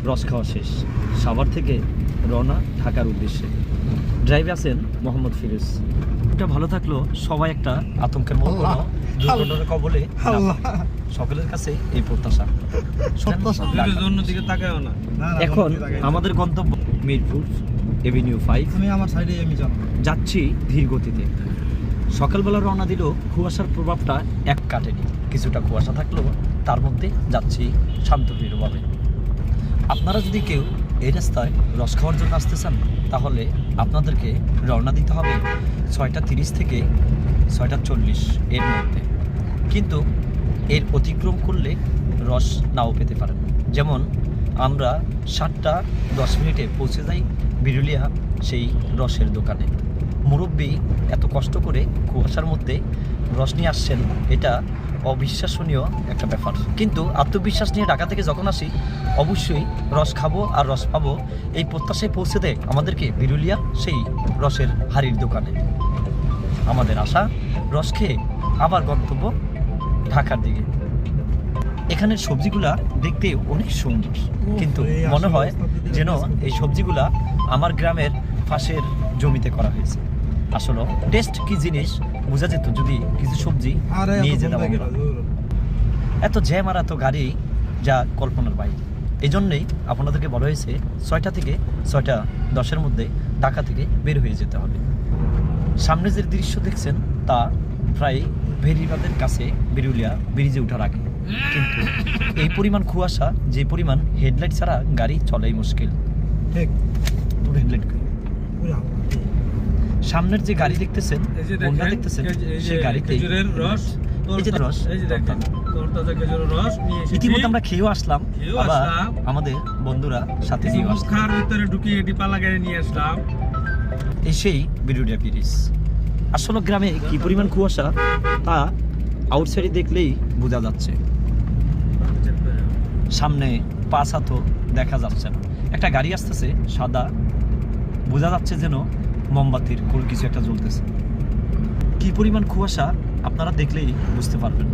রস খাওয়া শেষ, সাভার থেকে রওনা ঢাকার উদ্দেশ্যে। ড্রাইভে আছেন মোহাম্মদ ফিরোজ। এটা ভালো থাকলো, সবাই একটা আতঙ্কের মতো দুর্ঘটনার কবলে সকলের কাছে এই প্রত্যাশা। এখন আমাদের গন্তব্য মিরপুর এভিনিউ 5। আমি আমার সাইডে আমি যাচ্ছি ধীর গতিতে। সকালবেলা রওনা দিল, কুয়াশার প্রভাবটা এক কাটেনি, কিছুটা কুয়াশা থাকলেও তার মধ্যে যাচ্ছি শান্তপ্রিয়ভাবে। আপনারা যদি কেউ এই রাস্তায় রস খাওয়ার জন্য আসতে চান, তাহলে আপনাদেরকে রওনা দিতে হবে 6:30 থেকে 6:40 এর মধ্যে। কিন্তু এর অতিক্রম করলে রস নাও পেতে পারেন। যেমন আমরা 7:10 পৌঁছে যাই বিরুলিয়া সেই রসের দোকানে। মুরব্বী এত কষ্ট করে কুয়াশার মধ্যে রস নিয়ে আসছেন, এটা অবিশ্বাসনীয় একটা ব্যাপার। কিন্তু আত্মবিশ্বাস নিয়ে ঢাকা থেকে যখন আসি, অবশ্যই রস খাবো আর রস পাবো, এই প্রত্যাশায় পৌঁছে দেয় আমাদেরকে বিরুলিয়া সেই রসের হাড়ির দোকানে। আমাদের আশা রস খেয়ে আবার গন্তব্য ঢাকার দিকে। এখানের সবজিগুলা দেখতে অনেক সুন্দর, কিন্তু মনে হয় যেন এই সবজিগুলা আমার গ্রামের পাশের জমিতে করা হয়েছে। আসলে টেস্ট কি জিনিস বোঝা যেত যদি কিছু সবজি নিয়ে যেতাম। এত জ্যাম আর এত গাড়ি, যা কল্পনার বাইরে। এই জন্যেই আপনাদেরকে বলা হয়েছে 6টা থেকে 6:10 মধ্যে ঢাকা থেকে বের হয়ে যেতে হবে। সামনে যে দৃশ্য দেখছেন তা প্রায় ভেরিবাদের কাছে বিরুলিয়া ব্রিজে ওঠার আগে। কিন্তু এই পরিমাণ কুয়াশা, যে পরিমাণ হেডলাইট ছাড়া গাড়ি চলাই মুশকিল। হেডলাইট সামনের যে গাড়ি দেখতেছেন, হোন্ডা দেখতেছেন, সেই গাড়িতে ইতিমধ্যে আমরা খেয়েও আসলাম, আবার আমাদের বন্ধুরা সাথে নিয়ে আসলাম। এই সেই বিরুলিয়া ব্রিজ। আসলে গ্রামে কি পরিমাণ কুয়াশা তা আউটসাইডে দেখলেই বোঝা যাচ্ছে। সামনে পাঁচ হাতও দেখা যাচ্ছে না। একটা গাড়ি আসতেছে সাদা, বোঝা যাচ্ছে যেন মোমবাতির কোনো কিছু একটা জ্বলতেছে। কি পরিমাণ কুয়াশা আপনারা দেখলেই বুঝতে পারবেন।